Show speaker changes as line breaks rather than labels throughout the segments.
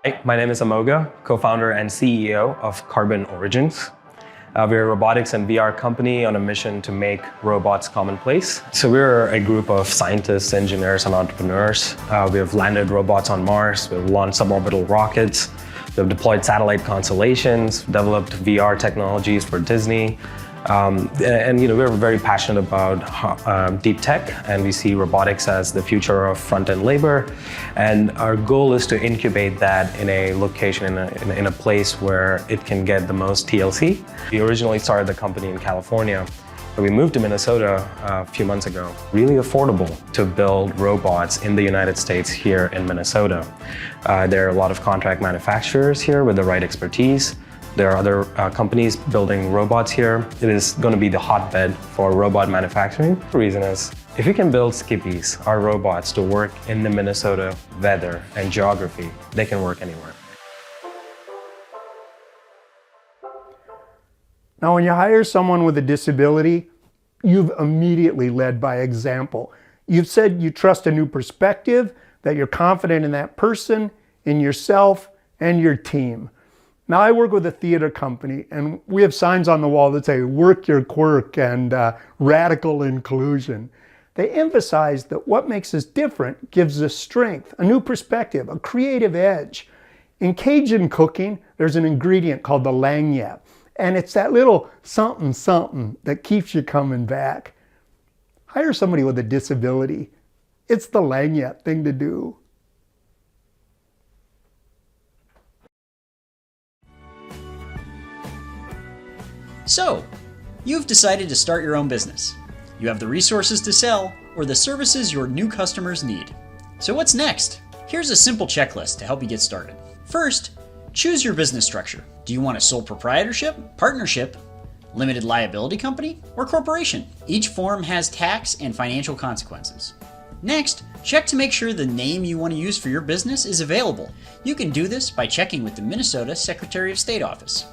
Hey, my name is Amoga, co-founder and CEO of Carbon Origins. We're a robotics and VR company on a mission to make robots commonplace. So we're a group of scientists, engineers, and entrepreneurs. We have landed robots on Mars, we've launched suborbital rockets, we've deployed satellite constellations, developed VR technologies for Disney. We're very passionate about deep tech, and we see robotics as the future of front-end labor. And our goal is to incubate that in a location, in a place where it can get the most TLC. We originally started the company in California, but we moved to Minnesota a few months ago. Really affordable to build robots in the United States here in Minnesota. There are a lot of contract manufacturers here with the right expertise. There are other companies building robots here. It is going to be the hotbed for robot manufacturing. The reason is, if you can build Skippies, our robots, to work in the Minnesota weather and geography, they can work anywhere.
Now, when you hire someone with a disability, you've immediately led by example. You've said you trust a new perspective, that you're confident in that person, in yourself, and your team. Now, I work with a theater company, and we have signs on the wall that say, "Work your quirk," and radical inclusion. They emphasize that what makes us different gives us strength, a new perspective, a creative edge. In Cajun cooking, there's an ingredient called the lagniappe, and it's that little something something that keeps you coming back. Hire somebody with a disability. It's the lagniappe thing to do.
So, you've decided to start your own business. You have the resources to sell or the services your new customers need. So what's next? Here's a simple checklist to help you get started. First, choose your business structure. Do you want a sole proprietorship, partnership, limited liability company, or corporation? Each form has tax and financial consequences. Next, check to make sure the name you want to use for your business is available. You can do this by checking with the Minnesota Secretary of State office.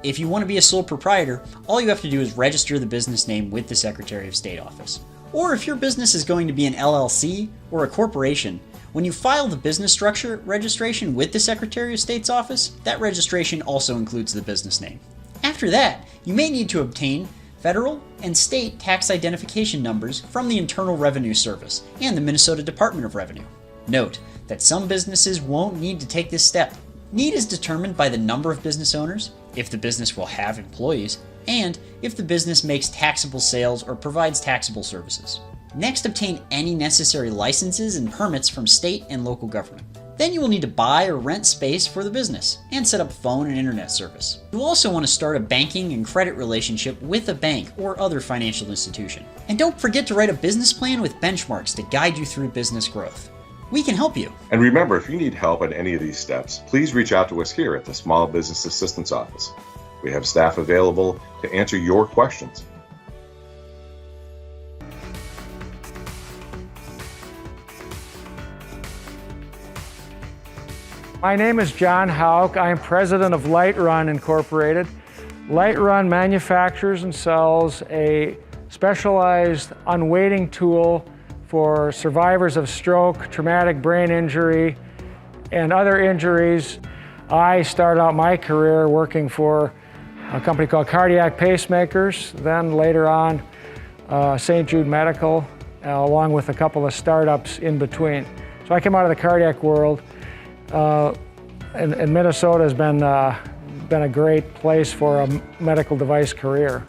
If you want to be a sole proprietor, all you have to do is register the business name with the Secretary of State office. Or if your business is going to be an LLC or a corporation, when you file the business structure registration with the Secretary of State's office, that registration also includes the business name. After that, you may need to obtain federal and state tax identification numbers from the Internal Revenue Service and the Minnesota Department of Revenue. Note that some businesses won't need to take this step. Need is determined by the number of business owners, if the business will have employees, and if the business makes taxable sales or provides taxable services. Next, obtain any necessary licenses and permits from state and local government. Then you will need to buy or rent space for the business and set up phone and internet service. You'll also want to start a banking and credit relationship with a bank or other financial institution. And don't forget to write a business plan with benchmarks to guide you through business growth. We can help you.
And remember, if you need help in any of these steps, please reach out to us here at the Small Business Assistance Office. We have staff available to answer your questions.
My name is John Hauk. I am president of LightRun Incorporated. LightRun manufactures and sells a specialized unweighting tool for survivors of stroke, traumatic brain injury, and other injuries. I started out my career working for a company called Cardiac Pacemakers, then later on St. Jude Medical, along with a couple of startups in between. So I came out of the cardiac world, and Minnesota has been a great place for a medical device career.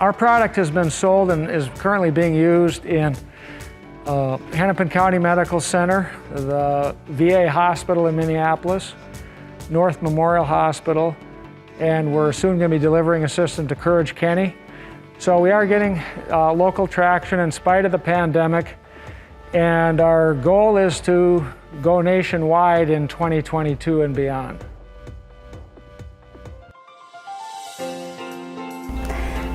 Our product has been sold and is currently being used in Hennepin County Medical Center, the VA Hospital in Minneapolis, North Memorial Hospital, and we're soon going to be delivering a system to Courage Kenny. So we are getting local traction in spite of the pandemic, and our goal is to go nationwide in 2022 and beyond.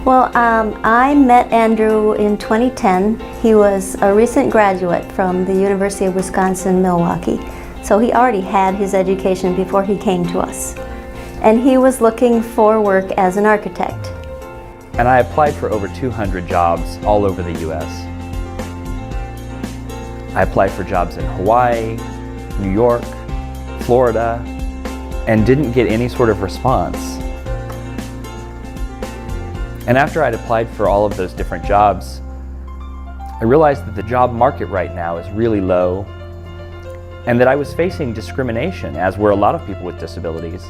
Well, I met Andrew in 2010. He was a recent graduate from the University of Wisconsin-Milwaukee. So he already had his education before he came to us. And he was looking for work as an architect.
And I applied for over 200 jobs all over the U.S. I applied for jobs in Hawaii, New York, Florida, and didn't get any sort of response. And after I'd applied for all of those different jobs, I realized that the job market right now is really low, and that I was facing discrimination, as were a lot of people with disabilities.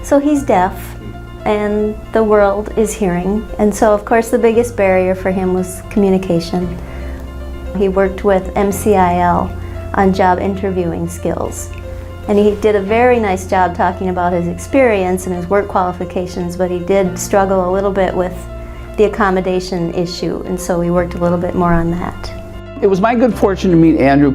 So he's deaf, and the world is hearing, and so of course the biggest barrier for him was communication. He worked with MCIL on job interviewing skills, and he did a very nice job talking about his experience and his work qualifications, but he did struggle a little bit with the accommodation issue, and so we worked a little bit more on that.
It was my good fortune to meet Andrew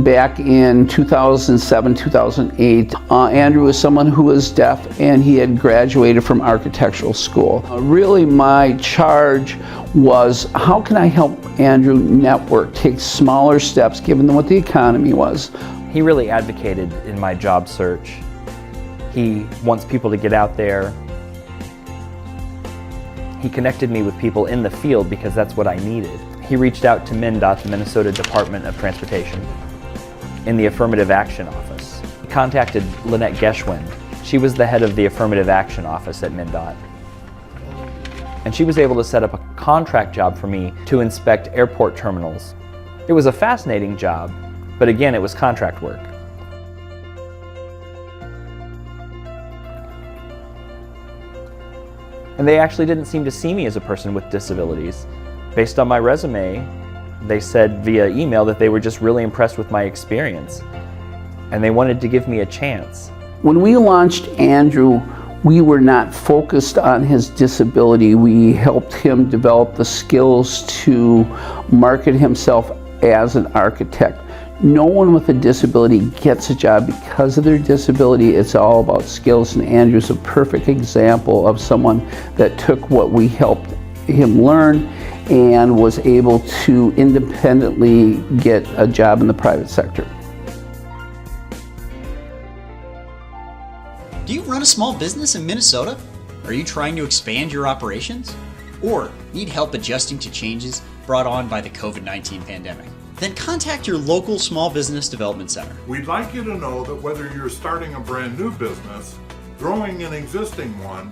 back in 2007, 2008. Andrew was someone who was deaf, and he had graduated from architectural school. Really my charge was, how can I help Andrew network, take smaller steps given what the economy was.
He really advocated in my job search. He wants people to get out there. He connected me with people in the field because that's what I needed. He reached out to MnDOT, the Minnesota Department of Transportation, in the Affirmative Action Office. He contacted Lynette Geschwind. She was the head of the Affirmative Action Office at MnDOT. And she was able to set up a contract job for me to inspect airport terminals. It was a fascinating job, but again, it was contract work. And they actually didn't seem to see me as a person with disabilities. Based on my resume, they said via email that they were just really impressed with my experience, and they wanted to give me a chance.
When we launched Andrew, we were not focused on his disability. We helped him develop the skills to market himself as an architect. No one with a disability gets a job because of their disability. It's all about skills, and Andrew's a perfect example of someone that took what we helped him learn and was able to independently get a job in the private sector.
Do you run a small business in Minnesota? Are you trying to expand your operations? Or need help adjusting to changes brought on by the COVID-19 pandemic? Then contact your local Small Business Development Center.
We'd like you to know that whether you're starting a brand new business, growing an existing one,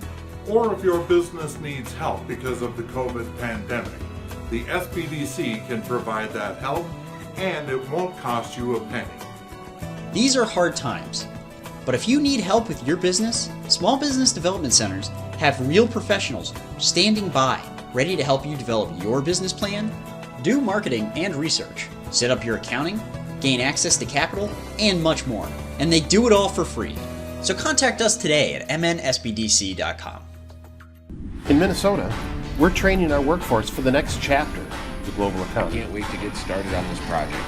or if your business needs help because of the COVID pandemic, the SBDC can provide that help, and it won't cost you a penny.
These are hard times, but if you need help with your business, Small Business Development Centers have real professionals standing by, ready to help you develop your business plan, do marketing and research, set up your accounting, gain access to capital, and much more. And they do it all for free. So contact us today at mnsbdc.com.
In Minnesota, we're training our workforce for the next chapter of the global economy.
Can't wait to get started on this project.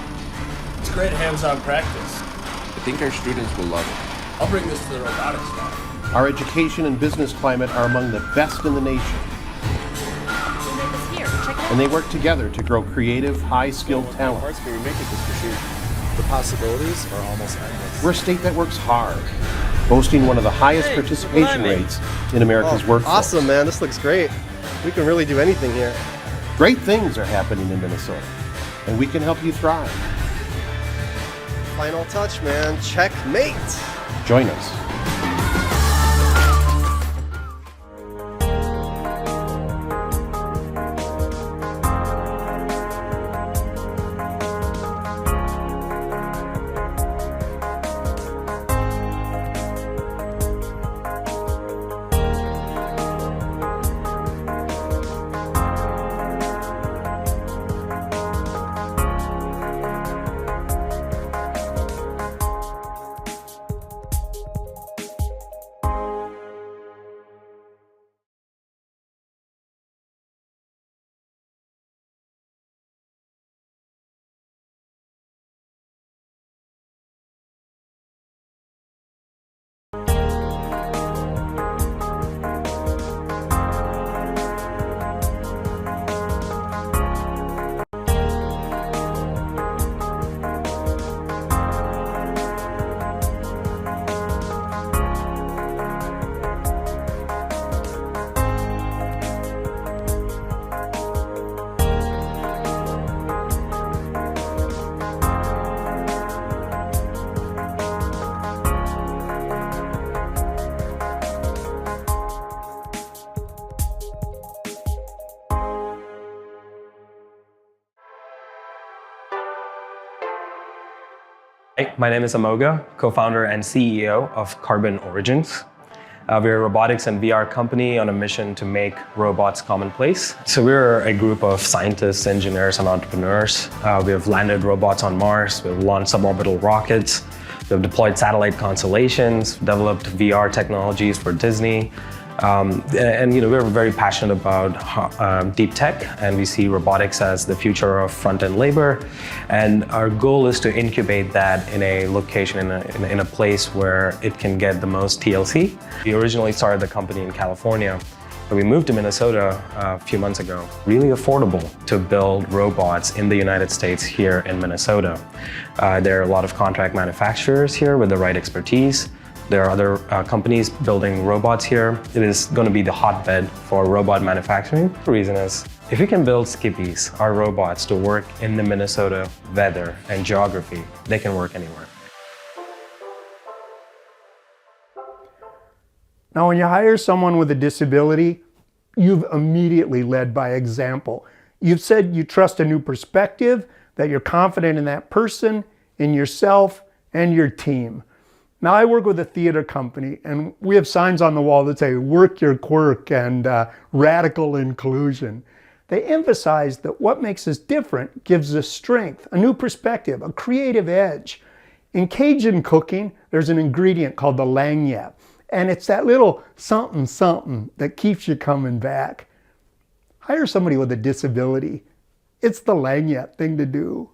It's great hands-on practice.
I think our students will love it.
I'll bring this to the robotics lab.
Our education and business climate are among the best in the nation. And they work together to grow creative, high-skilled talent.
The possibilities are almost endless.
We're a state that works hard, boasting one of the highest participation rates in America's workforce.
Awesome, man. This looks great. We can really do anything here.
Great things are happening in Minnesota, and we can help you thrive.
Final touch, man. Checkmate.
Join us.
Hey, my name is Amoga, co-founder and CEO of Carbon Origins. We're a robotics and VR company on a mission to make robots commonplace. So we're a group of scientists, engineers, and entrepreneurs. We have landed robots on Mars, we've launched suborbital rockets, we've deployed satellite constellations, developed VR technologies for Disney. We're very passionate about deep tech, and we see robotics as the future of front-end labor. And our goal is to incubate that in a location, in a place where it can get the most TLC. We originally started the company in California, but we moved to Minnesota a few months ago. Really affordable to build robots in the United States here in Minnesota. There are a lot of contract manufacturers here with the right expertise. There are other companies building robots here. It is going to be the hotbed for robot manufacturing. The reason is, if we can build Skippies, our robots, to work in the Minnesota weather and geography, they can work anywhere.
Now, when you hire someone with a disability, you've immediately led by example. You've said you trust a new perspective, that you're confident in that person, in yourself, and your team. Now, I work with a theater company, and we have signs on the wall that say, "Work your quirk," and radical inclusion. They emphasize that what makes us different gives us strength, a new perspective, a creative edge. In Cajun cooking, there's an ingredient called the lagniappe, and it's that little something something that keeps you coming back. Hire somebody with a disability. It's the lagniappe thing to do.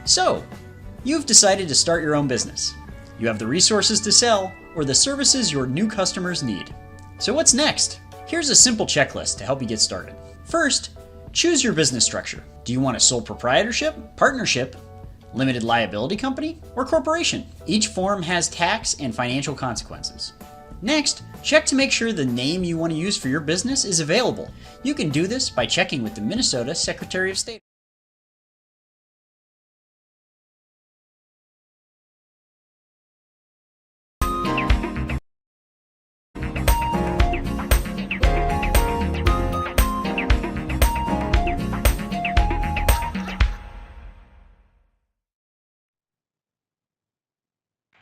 So, you've decided to start your own business. You have the resources to sell or the services your new customers need. So what's next? Here's a simple checklist to help you get started. First, choose your business structure. Do you want a sole proprietorship, partnership, limited liability company, or corporation? Each form has tax and financial consequences. Next, check to make sure the name you want to use for your business is available. You can do this by checking with the Minnesota Secretary of State.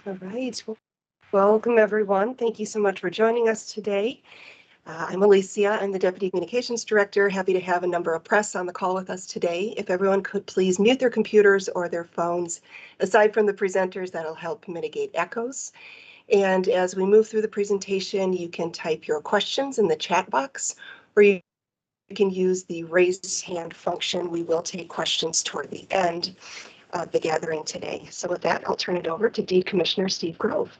All right. Welcome, everyone. Thank you so much for joining us today. I'm Alicia. I'm the Deputy Communications Director. Happy to have a number of press on the call with us today. If everyone could please mute their computers or their phones. Aside from the presenters, that'll help mitigate echoes. And as we move through the presentation, you can type your questions in the chat box, or you can use the raise hand function. We will take questions toward the end of the gathering today. So with that, I'll turn it over to Deed Commissioner Steve Grove.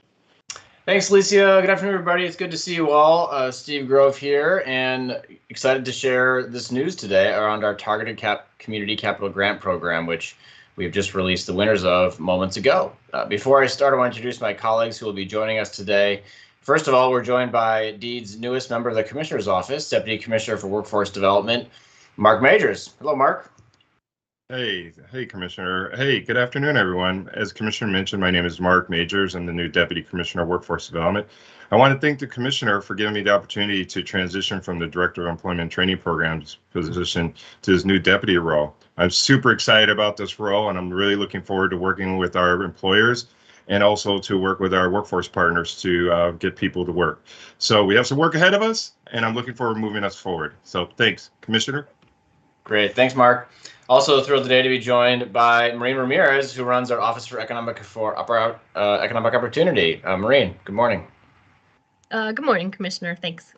Thanks, Alicia. Good afternoon, everybody. It's good to see you all. Steve Grove here, and excited to share this news today around our Targeted Community Capital Grant Program, which we have just released the winners of moments ago. Before I start, I want to introduce my colleagues who will be joining us today. First of all, we're joined by Deed's newest member of the Commissioner's Office, Deputy Commissioner for Workforce Development, Mark Majors. Hello, Mark.
Hey, Commissioner. Hey, good afternoon, everyone. As Commissioner mentioned, my name is Mark Majors. I'm the new Deputy Commissioner of Workforce Development. I want to thank the Commissioner for giving me the opportunity to transition from the Director of Employment Training Programs position to his new deputy role. I'm super excited about this role, and I'm really looking forward to working with our employers and also to work with our workforce partners to get people to work. So we have some work ahead of us, and I'm looking forward to moving us forward. So thanks, Commissioner.
Great. Thanks, Mark. Also thrilled today to be joined by Maureen Ramirez, who runs our Office for Economic Opportunity. Maureen, good morning.
Good morning, Commissioner. Thanks.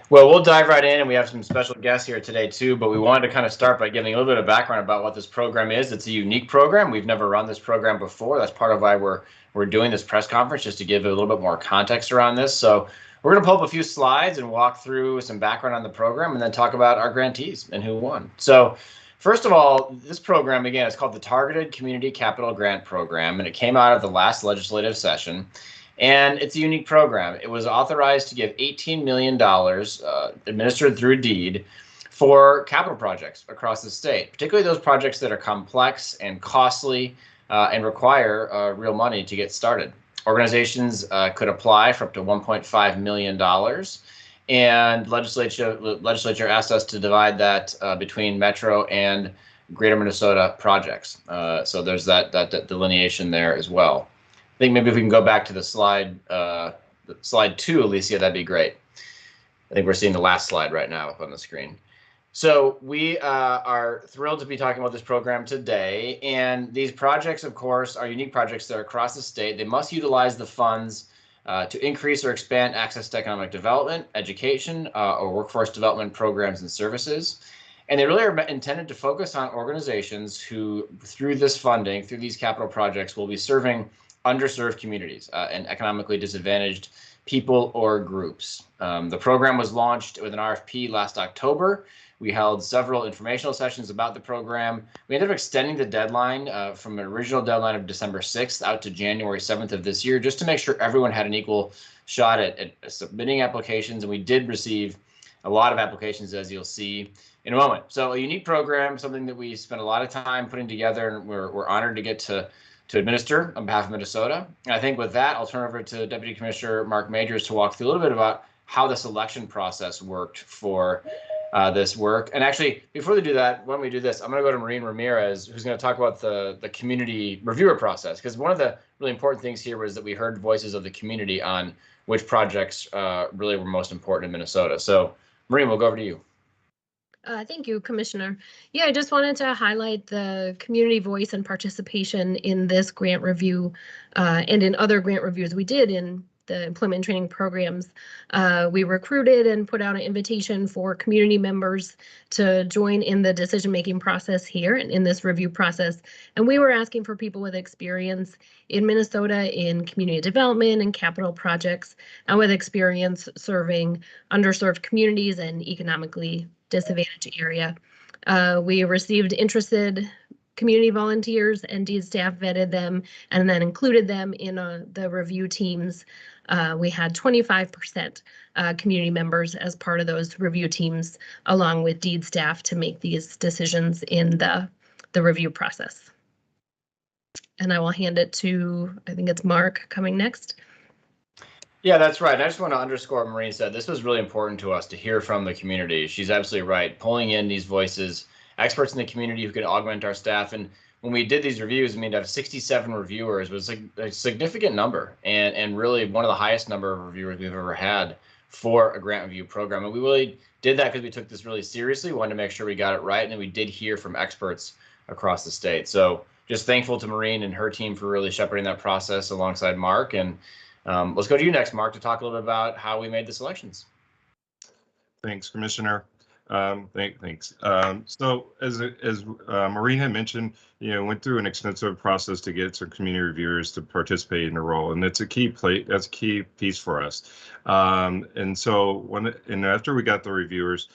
Well, we'll dive right in, and we have some special guests here today too, but we wanted to kind of start by giving a little bit of background about what this program is. It's a unique program. We've never run this program before. That's part of why we're doing this press conference, just to give a little bit more context around this. So we're going to pull up a few slides and walk through some background on the program, and then talk about our grantees and who won. So first of all, this program, again, is called the Targeted Community Capital Grant Program, and it came out of the last legislative session. And it's a unique program. It was authorized to give $18 million administered through Deed for capital projects across the state, particularly those projects that are complex and costly and require real money to get started. Organizations could apply for up to $1.5 million. and legislature asked us to divide that between Metro and Greater Minnesota projects. So there's that delineation there as well. I think maybe if we can go back to the slide 2, Alicia, that'd be great. I think we're seeing the last slide right now up on the screen. So we are thrilled to be talking about this program today. And these projects, of course, are unique projects that are across the state. They must utilize the funds to increase or expand access to economic development, education, or workforce development programs and services. And they really are intended to focus on organizations who, through this funding, through these capital projects, will be serving underserved communities and economically disadvantaged people or groups. The program was launched with an RFP last October. We held several informational sessions about the program. We ended up extending the deadline from an original deadline of December 6th out to January 7th of this year, just to make sure everyone had an equal shot at submitting applications. And we did receive a lot of applications, as you'll see in a moment. So a unique program, something that we spent a lot of time putting together, and we're honored to get to administer on behalf of Minnesota. And I think with that, I'll turn over to Deputy Commissioner Mark Majors to walk through a little bit about how the selection process worked for this work. And actually, before they do that, when we do this, I'm going to go to Maureen Ramirez, who's going to talk about the community reviewer process. Because one of the really important things here was that we heard voices of the community on which projects really were most important in Minnesota. So Maureen, we'll go over to you.
Thank you, Commissioner. Yeah, I just wanted to highlight the community voice and participation in this grant review and in other grant reviews we did in the employment training programs. We recruited and put out an invitation for community members to join in the decision-making process here and in this review process. And we were asking for people with experience in Minnesota in community development and capital projects, and with experience serving underserved communities and economically disadvantaged area. We received interested community volunteers, and Deed staff vetted them and then included them in the review teams. We had 25% community members as part of those review teams, along with Deed staff, to make these decisions in the review process. And I will hand it to, I think it's Mark coming next.
Yeah, that's right. I just want to underscore what Maureen said. This was really important to us to hear from the community. She's absolutely right. Pulling in these voices, experts in the community who could augment our staff. And when we did these reviews, I mean, to have 67 reviewers was a significant number, and really one of the highest number of reviewers we've ever had for a grant review program. And we really did that because we took this really seriously. We wanted to make sure we got it right. And then we did hear from experts across the state. So just thankful to Maureen and her team for really shepherding that process alongside Mark. And let's go to you next, Mark, to talk a little bit about how we made the selections.
Thanks, Commissioner. Thanks. So as Maureen had mentioned, went through an extensive process to get some community reviewers to participate in the role, and that's a key piece for us. And so after we got the reviewers,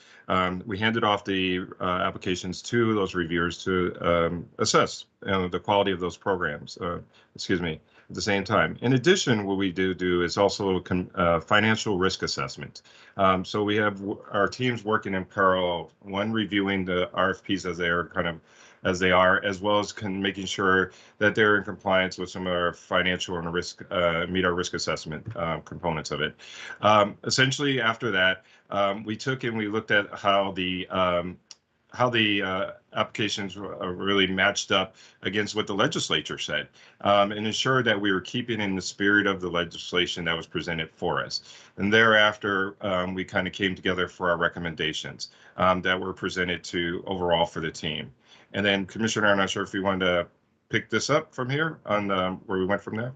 we handed off the applications to those reviewers to assess the quality of those programs. At the same time. In addition, what we do is also financial risk assessment. So we have our teams working in parallel, one reviewing the RFPs as they are, as well as making sure that they're in compliance with some of our financial and risk, meet our risk assessment components of it. Essentially, after that, we took and we looked at how the applications really matched up against what the legislature said, and ensured that we were keeping in the spirit of the legislation that was presented for us. And thereafter, we kind of came together for our recommendations that were presented to overall for the team. And then, Commissioner, I'm not sure if you wanted to pick this up from here on where we went from there.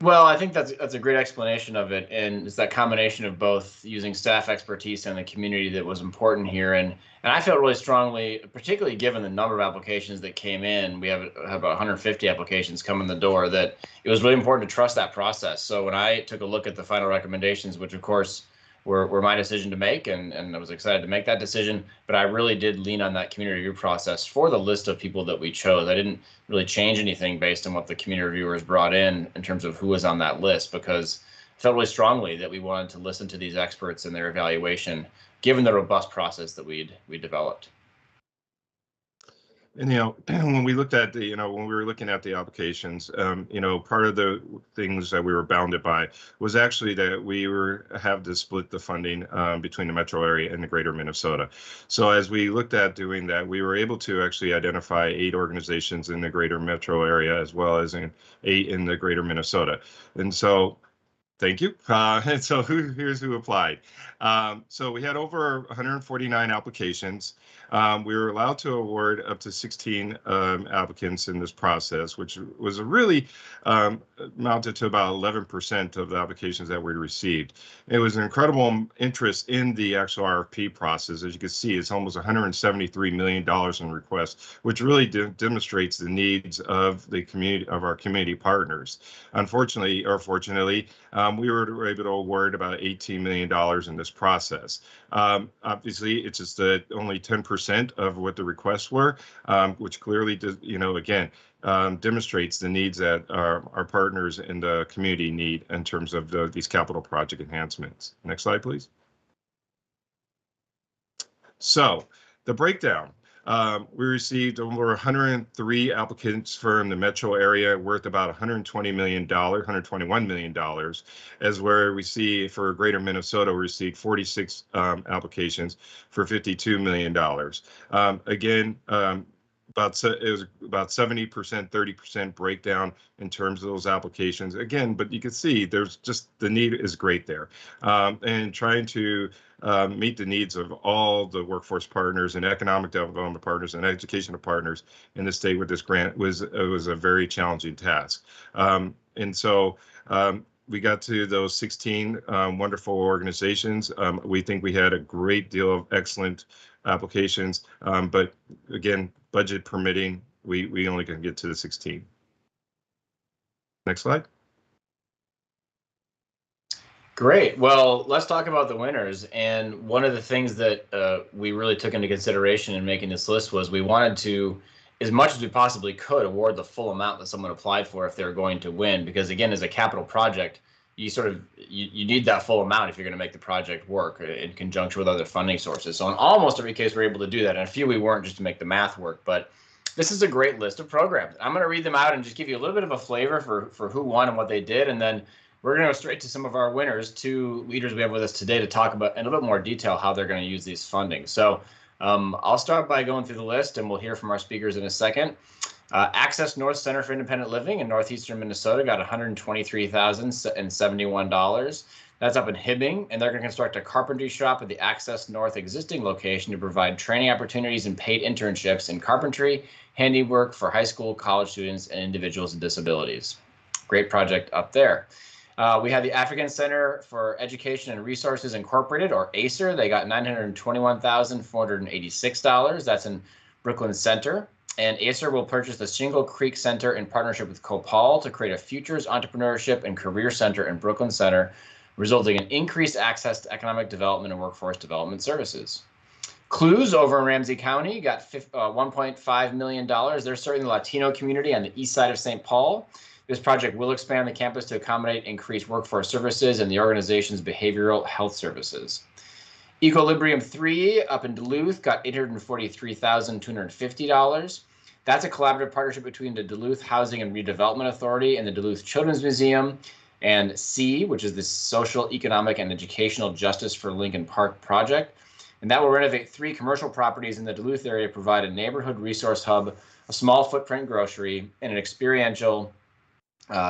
Well, I think that's a great explanation of it, and it's that combination of both using staff expertise and the community that was important here. And I felt really strongly, particularly given the number of applications that came in, we have about 150 applications come in the door, that it was really important to trust that process. So when I took a look at the final recommendations, which of course were my decision to make, and I was excited to make that decision, but I really did lean on that community review process for the list of people that we chose. I didn't really change anything based on what the community reviewers brought in terms of who was on that list, because I felt really strongly that we wanted to listen to these experts and their evaluation, given the robust process that we developed.
And, when we looked at when we were looking at the applications, part of the things that we were bounded by was actually that we have to split the funding between the metro area and the greater Minnesota. So as we looked at doing that, we were able to actually identify 8 organizations in the greater metro area as well as 8 in the greater Minnesota. And so thank you. And so here's who applied. So we had over 149 applications. We were allowed to award up to 16 applicants in this process, which was a really amounted to about 11% of the applications that we received. It was an incredible interest in the actual RFP process. As you can see, it's almost $173 million in requests, which really demonstrates the needs of the community, of our community partners. Unfortunately, or fortunately, we were able to award about $18 million in this process. Obviously, it's just that only 10% of what the requests were, which clearly, again, demonstrates the needs that our partners in the community need in terms of these capital project enhancements. Next slide, please. So the breakdown. We received over 103 applicants from the metro area worth about $121 million, as where we see for greater Minnesota, we received 46 applications for $52 million. Again, it was about 70%, 30% breakdown in terms of those applications. Again, but you can see there's just the need is great there, and trying to meet the needs of all the workforce partners and economic development partners and educational partners in the state with this grant was a very challenging task. And so we got to those 16 wonderful organizations. We think we had a great deal of excellent applications, but again, budget permitting, we only can get to the 16. Next slide.
Great. Well, let's talk about the winners. And one of the things that we really took into consideration in making this list was we wanted to, as much as we possibly could, award the full amount that someone applied for if they're going to win. Because again, as a capital project, you need that full amount if you're going to make the project work in conjunction with other funding sources. So in almost every case, we're able to do that. And a few we weren't, just to make the math work. But this is a great list of programs. I'm going to read them out and just give you a little bit of a flavor for who won and what they did. And then we're going to go straight to some of our winners, 2 leaders we have with us today to talk about in a little bit more detail how they're going to use these funding. So I'll start by going through the list, and we'll hear from our speakers in a second. Access North Center for Independent Living in northeastern Minnesota got $123,071. That's up in Hibbing, and they're going to construct a carpentry shop at the Access North existing location to provide training opportunities and paid internships in carpentry, handiwork for high school, college students, and individuals with disabilities. Great project up there. We have the African Center for Education and Resources Incorporated, or ACER. They got $921,486. That's in Brooklyn Center. And ACER will purchase the Shingle Creek Center in partnership with Copal to create a Futures Entrepreneurship and Career Center in Brooklyn Center, resulting in increased access to economic development and workforce development services. Clues over in Ramsey County got $1.5 million. They're serving the Latino community on the east side of St. Paul. This project will expand the campus to accommodate increased workforce services and the organization's behavioral health services. Equilibrium 3 up in Duluth got $843,250. That's a collaborative partnership between the Duluth Housing and Redevelopment Authority and the Duluth Children's Museum, and C, which is the Social, Economic, and Educational Justice for Lincoln Park project. And that will renovate 3 commercial properties in the Duluth area to provide a neighborhood resource hub, a small footprint grocery, and an experiential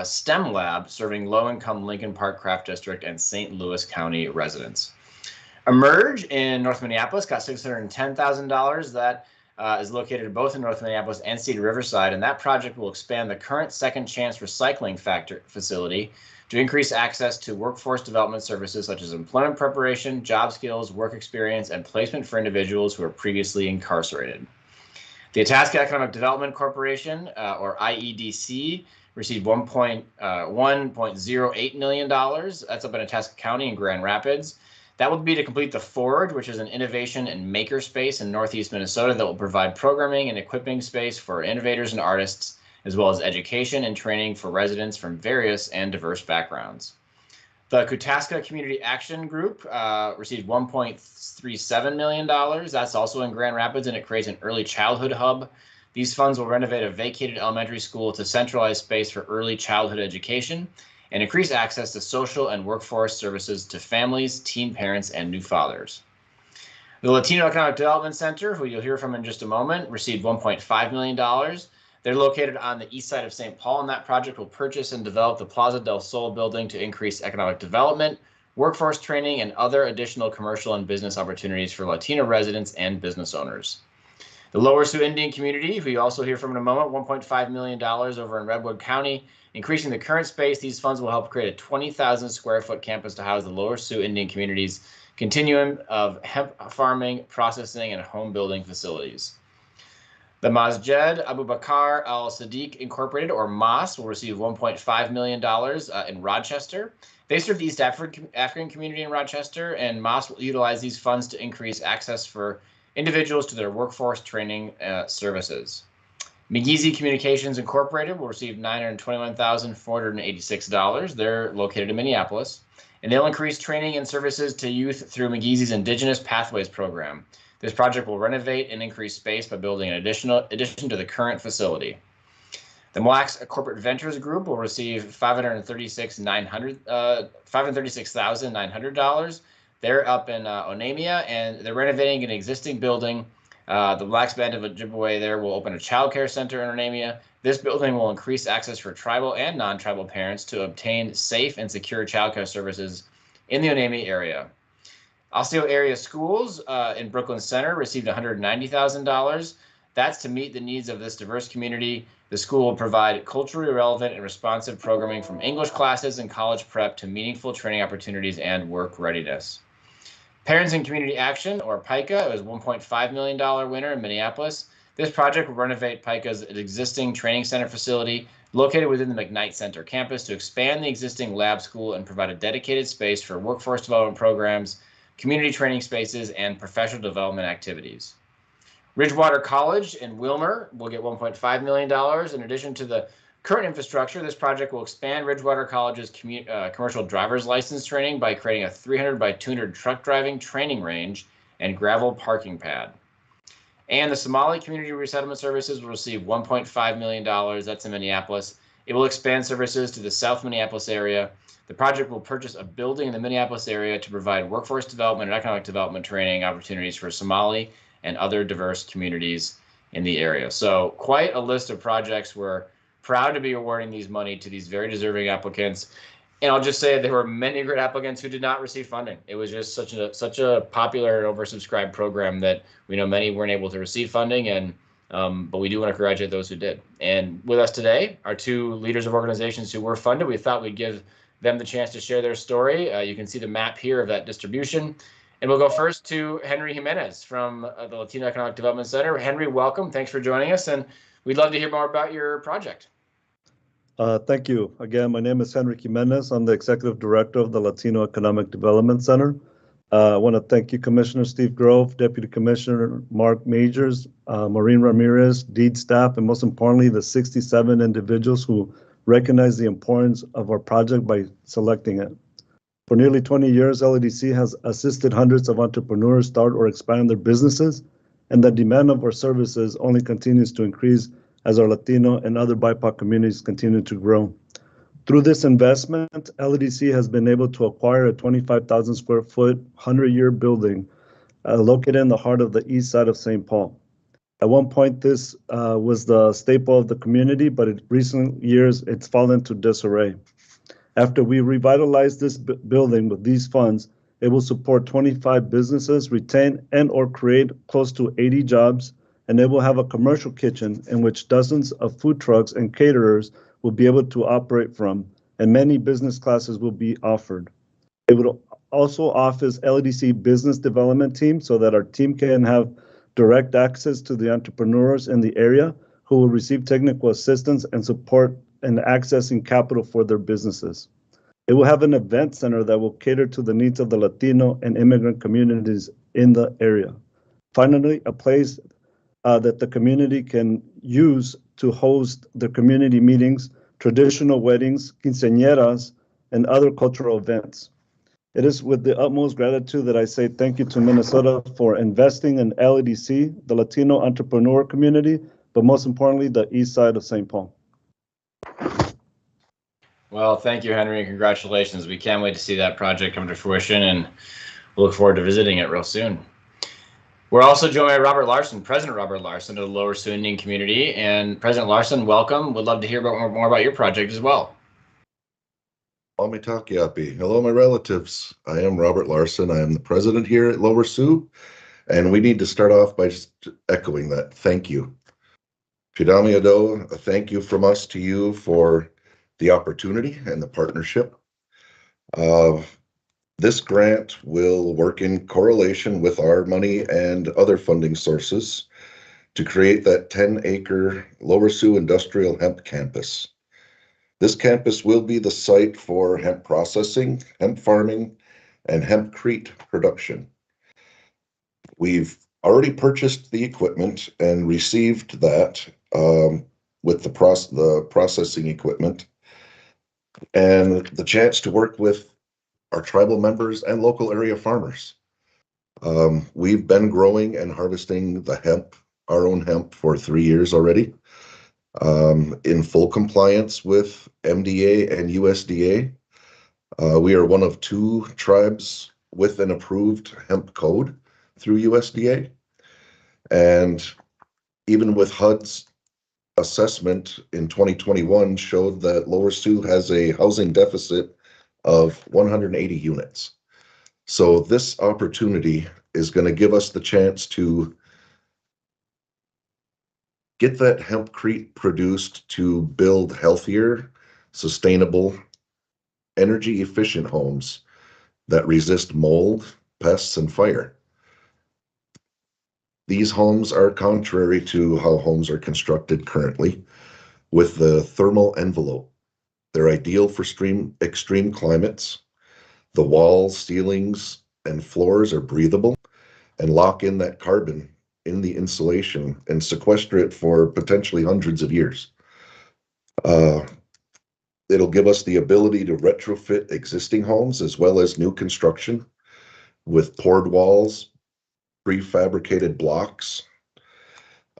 STEM lab serving low-income Lincoln Park Craft District and St. Louis County residents. Emerge in North Minneapolis got $610,000. That is located both in North Minneapolis and Cedar Riverside, and that project will expand the current Second Chance Recycling facility to increase access to workforce development services such as employment preparation, job skills, work experience, and placement for individuals who are previously incarcerated. The Itasca Economic Development Corporation, or IEDC, received $1.08 million. That's up in Itasca County in Grand Rapids. That will be to complete the Forge, which is an innovation and maker space in northeast Minnesota that will provide programming and equipping space for innovators and artists, as well as education and training for residents from various and diverse backgrounds. The Kutaska Community Action Group received $1.37 million. That's also in Grand Rapids, and it creates an early childhood hub These funds will renovate a vacated elementary school to centralize space for early childhood education and increase access to social and workforce services to families, teen parents, and new fathers. The Latino Economic Development Center, who you'll hear from in just a moment, received $1.5 million. They're located on the east side of St. Paul, and that project will purchase and develop the Plaza del Sol building to increase economic development, workforce training, and other additional commercial and business opportunities for Latino residents and business owners. The Lower Sioux Indian community, who you also hear from in a moment, $1.5 million over in Redwood County. Increasing the current space, these funds will help create a 20,000 square foot campus to house the Lower Sioux Indian community's continuum of hemp farming, processing, and home building facilities. The Masjid Abu Bakr Al Sadiq Incorporated, or MAS, will receive $1.5 million in Rochester. They serve the East African community in Rochester, and MAS will utilize these funds to increase access for individuals to their workforce training services. McGeezy Communications Incorporated will receive $921,486. They're located in Minneapolis, and they'll increase training and services to youth through McGeezy's Indigenous Pathways program. This project will renovate and increase space by building an addition to the current facility. The Mille Lacs Corporate Ventures Group will receive $536,900. They're up in Onamia, and they're renovating an existing building. The Blacks Band of Ojibwe there will open a child care center in Onamia. This building will increase access for tribal and non-tribal parents to obtain safe and secure child care services in the Onamia area. Osseo Area Schools in Brooklyn Center received $190,000. That's to meet the needs of this diverse community. The school will provide culturally relevant and responsive programming from English classes and college prep to meaningful training opportunities and work readiness. Parents in Community Action, or PICA, is a $1.5 million winner in Minneapolis. This project will renovate PICA's existing training center facility located within the McKnight Center campus to expand the existing lab school and provide a dedicated space for workforce development programs, community training spaces, and professional development activities. Ridgewater College in Wilmer will get $1.5 million. In addition to the current infrastructure, this project will expand Ridgewater College's commercial driver's license training by creating a 300 by 200 truck driving training range and gravel parking pad. And the Somali Community Resettlement Services will receive $1.5 million. That's in Minneapolis. It will expand services to the South Minneapolis area. The project will purchase a building in the Minneapolis area to provide workforce development and economic development training opportunities for Somali and other diverse communities in the area. So quite a list of projects. We're proud to be awarding these money to these very deserving applicants. And I'll just say there were many great applicants who did not receive funding. It was just such a popular and oversubscribed program that we know many weren't able to receive funding, and but we do want to congratulate those who did. And with us today are two leaders of organizations who were funded. We thought we'd give them the chance to share their story. You can see the map here of that distribution. And we'll go first to Henry Jimenez from the Latino Economic Development Center. Henry, welcome. Thanks for joining us. And we'd love to hear more about your project.
Thank you. Again, my name is Henry Jimenez. I'm the Executive Director of the Latino Economic Development Center. I want to thank you, Commissioner Steve Grove, Deputy Commissioner Mark Majors, Maureen Ramirez, DEED staff, and most importantly, the 67 individuals who recognize the importance of our project by selecting it. For nearly 20 years, LEDC has assisted hundreds of entrepreneurs start or expand their businesses, and the demand of our services only continues to increase as our Latino and other BIPOC communities continue to grow. Through this investment, LEDC has been able to acquire a 25,000 square foot, 100-year building located in the heart of the east side of St. Paul. At one point, this was the staple of the community, but in recent years, it's fallen to disarray. After we revitalize this building with these funds, it will support 25 businesses, retain and or create close to 80 jobs, and it will have a commercial kitchen in which dozens of food trucks and caterers will be able to operate from, and many business classes will be offered. It would also office LEDC business development team so that our team can have direct access to the entrepreneurs in the area who will receive technical assistance and support in accessing capital for their businesses. It will have an event center that will cater to the needs of the Latino and immigrant communities in the area. Finally, a place that the community can use to host their community meetings, traditional weddings, quinceañeras, and other cultural events. It is with the utmost gratitude that I say thank you to Minnesota for investing in LEDC, the Latino entrepreneur community, but most importantly, the east side of St. Paul.
Well, thank you, Henry, and congratulations. We can't wait to see that project come to fruition, and we'll look forward to visiting it real soon. We're also joined by Robert Larson, President Robert Larson of the Lower Sioux Indian community. And President Larson, welcome. Would love to hear more about your project as well.
Almitakiapi. Hello, my relatives. I am Robert Larson. I am the president here at Lower Sioux, and we need to start off by just echoing that. Thank you. Pidami Ado, a thank you from us to you for the opportunity and the partnership. This grant will work in correlation with our money and other funding sources to create that 10-acre Lower Sioux Industrial Hemp Campus. This campus will be the site for hemp processing, hemp farming, and hempcrete production. We've already purchased the equipment and received that with the processing equipment, and the chance to work with our tribal members and local area farmers. We've been growing and harvesting the hemp, our own hemp, for 3 years already, in full compliance with MDA and USDA. We are one of 2 tribes with an approved hemp code through USDA. And even with HUD's assessment in 2021 showed that Lower Sioux has a housing deficit of 180 units. So this opportunity is going to give us the chance to get that hempcrete produced to build healthier, sustainable, energy efficient homes that resist mold, pests, and fire. These homes are contrary to how homes are constructed currently with the thermal envelope. They're ideal for extreme climates. The walls, ceilings, and floors are breathable and lock in that carbon in the insulation and sequester it for potentially hundreds of years. It'll give us the ability to retrofit existing homes as well as new construction with poured walls, prefabricated blocks,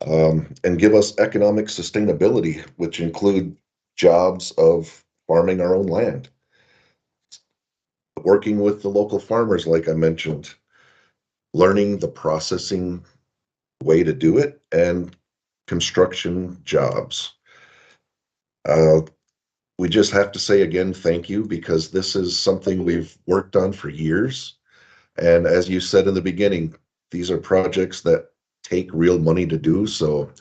and give us economic sustainability, which include jobs of farming our own land, working with the local farmers, like I mentioned, learning the processing way to do it, and construction jobs. We just have to say again, thank you, because this is something we've worked on for years. And as you said in the beginning, these are projects that take real money to do. So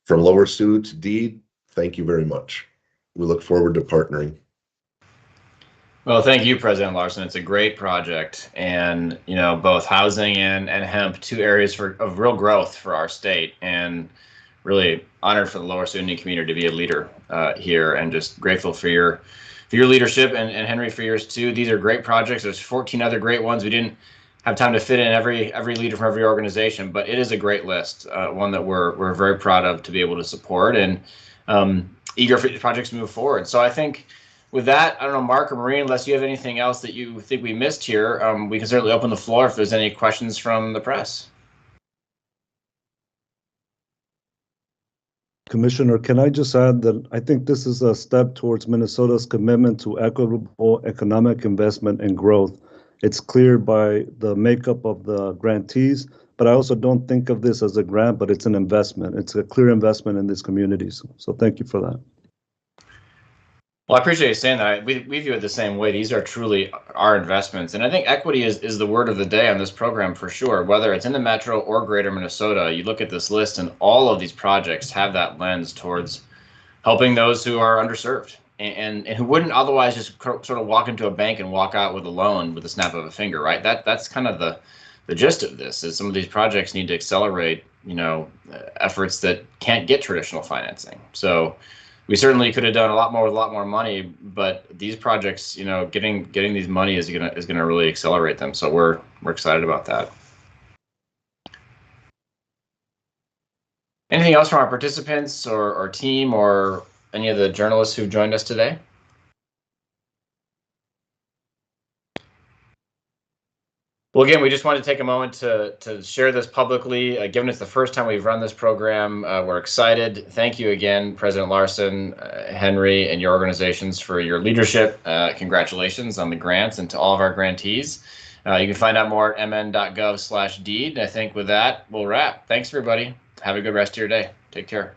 from Lower Sioux to Deed, thank you very much. We look forward to partnering.
Well, thank you, President Larson. It's a great project, and both housing and hemp, 2 areas of real growth for our state, and really honored for the Lower Sioux Indian community to be a leader here, and just grateful for your leadership, and Henry for yours too. These are great projects. There's 14 other great ones. We didn't have time to fit in every leader from every organization, but it is a great list, one that we're very proud of to be able to support, and eager for these projects to move forward. So I think with that, I don't know, Mark or Maureen, unless you have anything else that you think we missed here, we can certainly open the floor if there's any questions from the press.
Commissioner, can I just add that I think this is a step towards Minnesota's commitment to equitable economic investment and growth. It's clear by the makeup of the grantees, but I also don't think of this as a grant, but it's an investment. It's a clear investment in these communities. So thank you for that.
Well, I appreciate you saying that. We view it the same way. These are truly our investments. And I think equity is the word of the day on this program for sure. Whether it's in the metro or greater Minnesota, you look at this list and all of these projects have that lens towards helping those who are underserved and who wouldn't otherwise just sort of walk into a bank and walk out with a loan with the snap of a finger, right? That's kind of the gist of this, is some of these projects need to accelerate, efforts that can't get traditional financing. So we certainly could have done a lot more with a lot more money, but these projects, getting these money is gonna really accelerate them. So we're excited about that. Anything else from our participants or team or any of the journalists who've joined us today? Well, again, we just wanted to take a moment to share this publicly. Given it's the first time we've run this program, we're excited. Thank you again, President Larson, Henry, and your organizations for your leadership. Congratulations on the grants, and to all of our grantees. You can find out more at mn.gov/deed. I think with that, we'll wrap. Thanks, everybody. Have a good rest of your day. Take care.